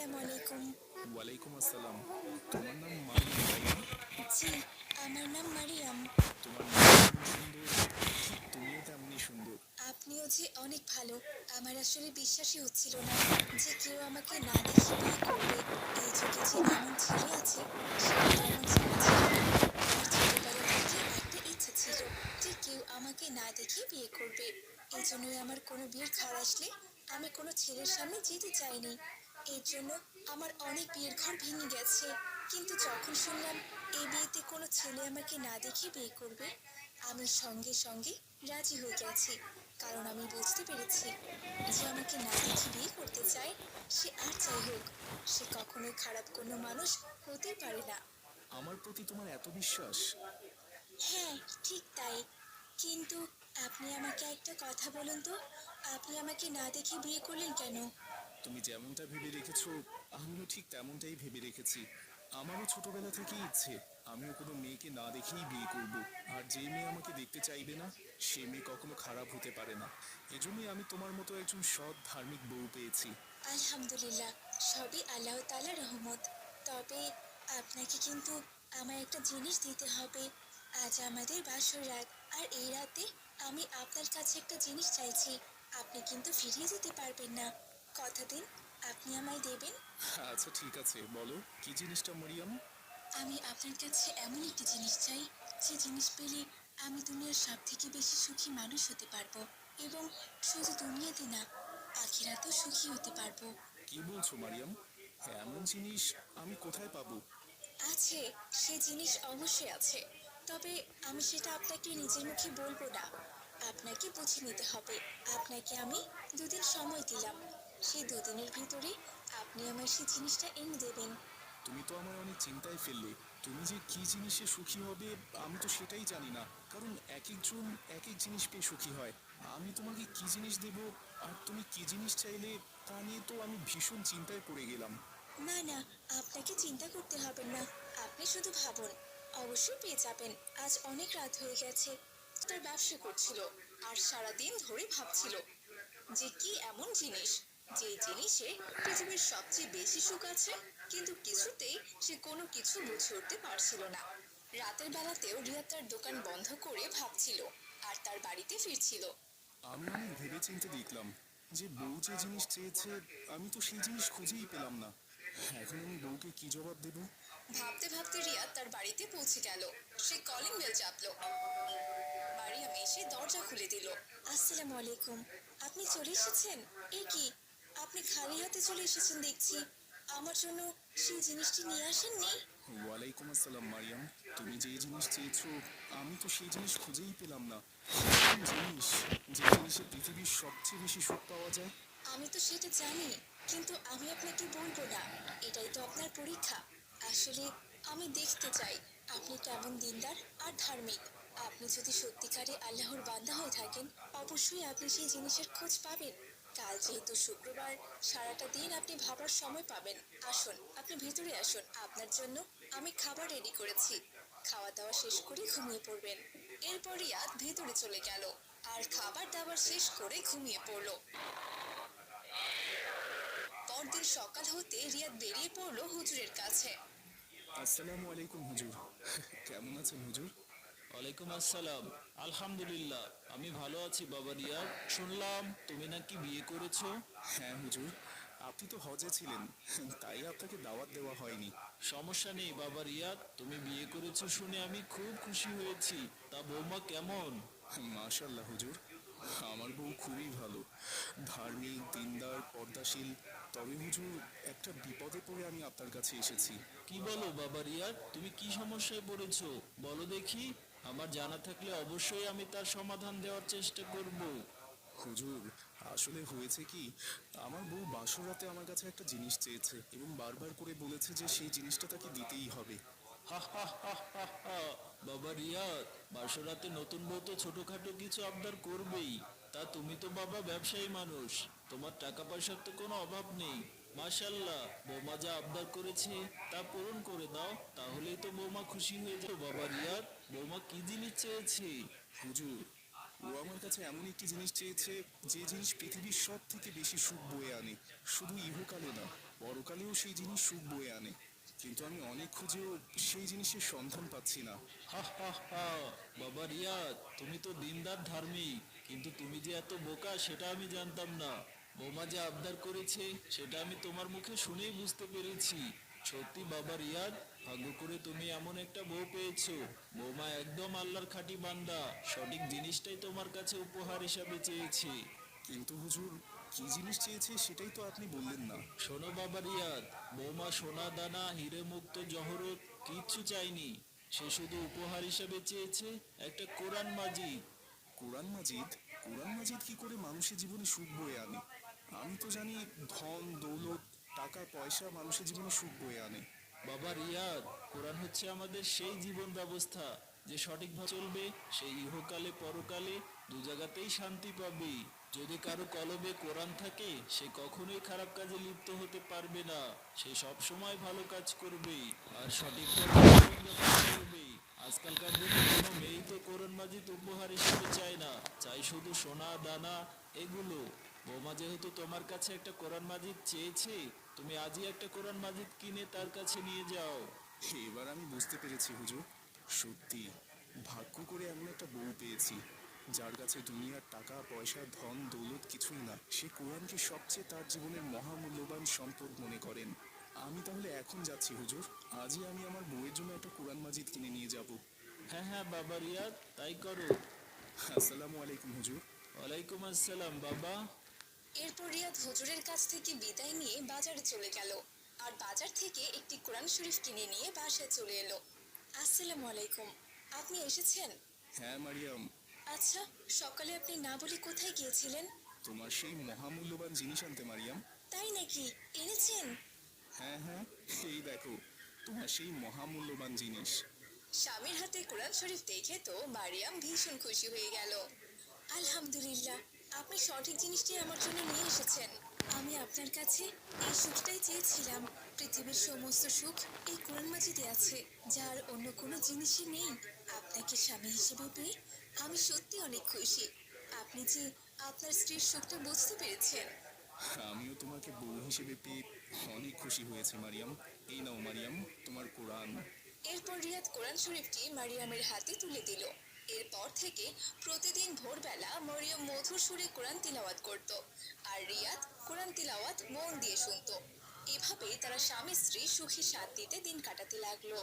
আসসালামু আলাইকুম। ওয়ালাইকুম আসসালাম। তোমার নাম মারিয়াম, তাই না? জি, আমার নাম মারিয়াম। তোমার নাম যেমন সুন্দর, ঠিক তুমিও তেমনই সুন্দর। আপনিও যে অনেক ভালো। আমার আসলে বিশ্বাসই হচ্ছিল না যে কেউ আমাকে না দেখে বিয়ে করবে। এই যুগে যে এমন ছেলে আছে সেটা তো আমার জানা ছিল না। আমার ছোটবেলা থেকে একটা ইচ্ছা ছিল যে কেউ আমাকে না দেখে বিয়ে করবে। এই জন্যই আমার কোনো বিয়ের ঘর আসলে আমি কোনো ছেলের সামনে যেতে চাইনি। এর জন্য আমার অনেক বিয়ের ঘর ভেঙে গেছে। কিন্তু যখন শুনলাম এই বিয়েতে কোনো ছেলে আমাকে না দেখে বিয়ে করবে, আমি সঙ্গে সঙ্গে রাজি হয়ে গেছি। কারণ আমি বুঝতে পেরেছি যে আমাকে না দেখে বিয়ে করতে চায়, সে আর যাই হোক, সে কখনোই খারাপ কোনো মানুষ হতেই পারে না। আমার প্রতি তোমার এত বিশ্বাস? হ্যাঁ, ঠিক তাই। কিন্তু আপনি আমাকে একটা কথা বলুন তো, আপনি আমাকে না দেখে বিয়ে করলেন কেন? তুমি যেমনটা ভেবে রেখেছো, আমিও ঠিক তেমনটাই ভেবে রেখেছি। আমারও ছোটবেলা থেকেই ইচ্ছে আমিও কোনো মেয়েকে না দেখেই বিয়ে করব। আর যে মেয়ে আমাকে দেখতে চাইবে না, সে মেয়ে কখনো খারাপ হতে পারে না। এজন্যই আমি তোমার মতো একজন সৎ ধার্মিক বউ পেয়েছি। আলহামদুলিল্লাহ, সবই আল্লাহ তাআলার রহমত। তবে আপনাকে কিন্তু আমায় একটা জিনিস দিতে হবে। আজ আমাদের বাসর রাত, আর এই রাতে আমি আপনার কাছে একটা জিনিস চাইছি। আপনি কিন্তু ফিরিয়ে দিতে পারবেন না। কথা দিন, আপনি আমায় দেবেন। আচ্ছা ঠিক আছে, বলো কি জিনিসটা মরিয়ম? আমি আপনার কাছে এমন একটি জিনিস চাই, যে জিনিস পেলে আমি দুনিয়ার সব থেকে বেশি সুখী মানুষ হতে পারবো, এবং শুধু দুনিয়াতে না, আখিরাতেও সুখী হতে পারবো। কি বলছো মারিয়াম? এমন জিনিস আমি কোথায় পাবো? আছে, সে জিনিস অবশ্যই আছে। তবে আমি সেটা আপনাকে নিজের মুখে বলবো না। আপনাকে বুঝে নিতে হবে। আপনাকে আমি 2 দিন সময় দিলাম। সেই 2 দিনের ভিতরে আপনি আমায় সেই জিনিসটা এনে দেবেন। তুমি তো আমায় অনেক চিন্তায় ফেললে। তুমি যে কি জিনিসে সুখী হবে আমি তো সেটাই জানি না। কারণ এক একজন এক এক জিনিস পেয়ে সুখী হয়। আমি তোমাকে কি জিনিস দেব আর তুমি কি জিনিস চাইলে, তা নিয়ে তো আমি ভীষণ চিন্তায় পড়ে গেলাম। না না, আপনাকে চিন্তা করতে হবে না। আপনি শুধু ভাবুন, অবশ্যই পেয়ে যাবেন। আজ অনেক রাত হয়ে গেছে। তার ব্যবসা করছিল আর সারাদিন ধরে ভাবছিল যে কি এমন জিনিস, যে জিনিসে পৃথিবীর সবচেয়ে বেশি সুখ আছে, কিন্তু কিছুতেই সে কোনো কিছু বুঝে উঠতে পারছিল না। রাতের বেলাতেও রিয়া তার দোকান বন্ধ করে ভাবছিল আর তার বাড়িতে ফিরছিল। আমি অনেক ভেবেচিন্তে দেখলাম যে বউ যে জিনিস চেয়েছে আমি তো সেই জিনিস খুঁজেই পেলাম না। এখন আমি বউকে কি জবাব দেব? ভাবতে ভাবতে রিয়া তার বাড়িতে পৌঁছে গেল। সে কলিং বেল চাপলো। মারিয়াম এসে দরজা খুলে দিল। আসসালামু আলাইকুম। আপনি চলে এসেছেন? এ কি, আপনি খালি হাতে চলে এসেছেন দেখছি। আমার জন্য সেই জিনিসটি নিয়ে আসেননি? ওয়ালাইকুম আসসালাম মারিয়াম। তুমি যে জিনিস চেয়েছো আমি তো সেই জিনিস খুঁজেই পেলাম না। কোন জিনিস, যে জিনিসে পৃথিবীর সবচেয়ে বেশি সুখ পাওয়া যায়? আমি তো সেটা জানি, কিন্তু আমি আপনাকে বলবো না। এটাই তো আপনার পরীক্ষা। আসলে আমি দেখতে চাই আপনি কেমন দিনদার আর ধার্মিক। আপনি যদি সত্যিকারে আল্লাহর বান্দা হয়ে থাকেন, অবশ্যই আপনি সেই জিনিসের খোঁজ পাবেন। কাল যেহেতু শুক্রবার, সারাটা দিন আপনি ভাবার সময় পাবেন। আসুন, আপনি ভেতরে আসুন। আপনার জন্য আমি খাবার রেডি করেছি। খাওয়া দাওয়া শেষ করে ঘুমিয়ে পড়বেন। এরপর রিয়াদ ভেতরে চলে গেল আর খাবার দাবার শেষ করে ঘুমিয়ে পড়লো। পরদিন সকাল হতে রিয়াদ বেরিয়ে পড়লো হুজুরের কাছে। আসসালামু আলাইকুম হুজুর। কেমন আছেন হুজুর? ওয়ালাইকুম আসসালাম। আলহামদুলিল্লাহ, আমি ভালো আছি বাবা রিয়াদ। শুনলাম তুমি নাকি বিয়ে করেছো। হ্যাঁ হুজুর, আপনি তো হজে ছিলেন, তাই আপনাকে দাওয়াত দেওয়া হয়নি। সমস্যা নেই বাবা রিয়াদ, তুমি বিয়ে করেছো শুনে আমি খুব খুশি হয়েছি। তা বৌমা কেমন? মাশাল্লাহ হুজুর, আমার বউ খুবই ভালো, ধার্মিক, দিনদার, পর্দাশীল। তবে হুজুর, একটা বিপদে পড়ে আমি আপনার কাছে এসেছি। কি বলো বাবা রিয়াদ, তুমি কি সমস্যায় পড়েছো বলো দেখি। আমার জানা থাকলে অবশ্যই আমি তার সমাধান দেওয়ার চেষ্টা করব। হুজুর, আসলে হয়েছে কি, আমার বউ বাসর রাতে আমার কাছে একটা জিনিস চেয়েছে এবং বারবার করে বলেছে যে সেই জিনিসটা তাকে দিতেই হবে। হা হা হা হা হা। বাবা রিয়াদ, বাসরাতে নতুন বউ তো ছোটখাটো কিছু আবদার করবেই। তা তুমি তো বাবা ব্যবসায়ী মানুষ, তোমার টাকা পয়সার তো কোনো অভাব নেই। মাশাল্লাহ, বৌমা যা আবদার করেছে তা পূরণ করে দাও, তাহলেই তো বৌমা খুশি হয়ে যাবে। বাবা রিয়াদ, বৌমা কি জিনিস চেয়েছে? হুজুর, ও আমার কাছে এমন একটি জিনিস চেয়েছে যে জিনিস পৃথিবীর সব থেকে বেশি সুখ বয়ে আনে, শুধু ইহকালে না, পরকালেও সেই জিনিস সুখ বয়ে আনে, কিন্তু আমি অনেক খুঁজেও সেই জিনিসের সন্ধান পাচ্ছি না। হা হা হা। বাবা রিয়াদ, তুমি তো দিনদার ধার্মিক, কিন্তু তুমি যে এত বোকা সেটা আমি জানতাম না। বৌমা যে আবদার করেছে সেটা আমি তোমার মুখে শুনেই বুঝতে পেরেছি। সত্যি বাবা রিয়াদ, ভাগ্য করে তুমি এমন একটা বউ পেয়েছো। বৌমা একদম আল্লাহর খাঁটি বান্দা, সঠিক জিনিসটাই তোমার কাছে উপহার হিসাবে চেয়েছে। কিন্তু হুজুর, কি জিনিস চেয়েছে সেটাই তো আপনি বললেন না। শোনো বাবা রিয়াদ, বৌমা সোনা দানা হিরে মুক্ত জহরত কিচ্ছু চাইনি। সে শুধু উপহার হিসেবে চেয়েছে একটা কোরআন মাজিদ। কোরআন মাজিদ? কোরআন মাজিদ কি করে মানুষের জীবনে সুখ বয়ে আনে? আমি তো জানি ধন দৌলত, টাকা পয়সা মানুষের জীবনে সুখ বয়ে আনে। বাবা রিয়াদ, কোরআন হচ্ছে আমাদের সেই জীবন ব্যবস্থা যে সঠিকভাবে চলবে সেই ইহকালে পরকালে দু জায়গাতেই শান্তি পাবে। যদি কারো কলবে কোরআন থাকে সে কখনোই খারাপ কাজে লিপ্ত হতে পারবে না। সে সব সময় ভালো কাজ করবে আর সঠিক পথে জীবনযাপন করবে। আজকালকার দিনে কোনো মেয়েই তো কোরআন মাজিদ উপহার হিসেবে চায় না, চাই শুধু সোনা দানা এগুলো। বৌমা যেহেতু তোমার কাছে একটা কোরআন মাজিদ চেয়েছে, তুমি আজই একটা কোরআন মাজিদ কিনে তার কাছে নিয়ে যাও। এবার আমি বুঝতে পেরেছি হুজুর, সত্যি ভাগ্য করে এমন একটা বউ পেয়েছি যার কাছে দুনিয়ার টাকা পয়সা ধন দৌলত কিছুই না। সে কোরআনকে সবচেয়ে তার জীবনের মহামূল্যবান সম্পদ মনে করেন। আমি তাহলে এখন যাচ্ছি হুজুর, আজই আমি আমার বউয়ের জন্য একটা কোরআন মাজিদ কিনে নিয়ে যাব। হ্যাঁ হ্যাঁ বাবা রিয়াদ, তাই করো। আসসালামু আলাইকুম হুজুর। ওয়ালাইকুম আসসালাম বাবা। এরপর রিয়াদ হুজুরের কাছ থেকে বিদায় নিয়ে বাজারে চলে গেল আর বাজার থেকে একটি কোরআন শরীফ কিনে নিয়ে বাসায় চলে এলো। আসসালামু আলাইকুম, আপনি এসেছেন? হ্যাঁ মারিয়াম, আচ্ছা, সকালে আপনি না বলে কোথায় গিয়েছিলেন? তোমার সেই মহামূল্যবান জিনিস আনতে মারিয়াম। তাই নাকি, এনেছেন? হ্যাঁ হ্যাঁ, এই দেখো তোমার সেই মহামূল্যবান জিনিস। স্বামীর হাতে কোরআন শরীফ দেখে তো মারিয়াম ভীষণ খুশি হয়ে গেল। আলহামদুলিল্লাহ, আপনি সঠিক জিনিসটি আমার জন্য নিয়ে এসেছেন। আমি আপনার কাছে এই সুখটাই চেয়েছিলাম। পৃথিবীর সমস্ত সুখ এই কোরআন মাজিদে আছে, যার অন্য কোনো জিনিসই নেই। আপনাকে স্বামী হিসেবে পেয়ে আমি সত্যি অনেক খুশি। আপনি যে আপনার স্ত্রীর সুখটা বুঝতে পেরেছেন। আমিও তোমাকে বউ হিসেবে পেয়ে অনেক খুশি হয়েছে মারিয়াম। এই নাও মারিয়াম, তোমার কোরআন। এরপর রিয়াদ কোরআন শরীফটি মারিয়ামের হাতে তুলে দিল। এরপর থেকে প্রতিদিন ভোরবেলা মরিয়ম মধুর সুরে কোরআন তিলাওয়াত করত আর রিয়াদ কোরআন তিলাওয়াত মন দিয়ে শুনতো। এভাবে তারা স্বামী স্ত্রী সুখী শান্তিতে দিন কাটাতে লাগলো।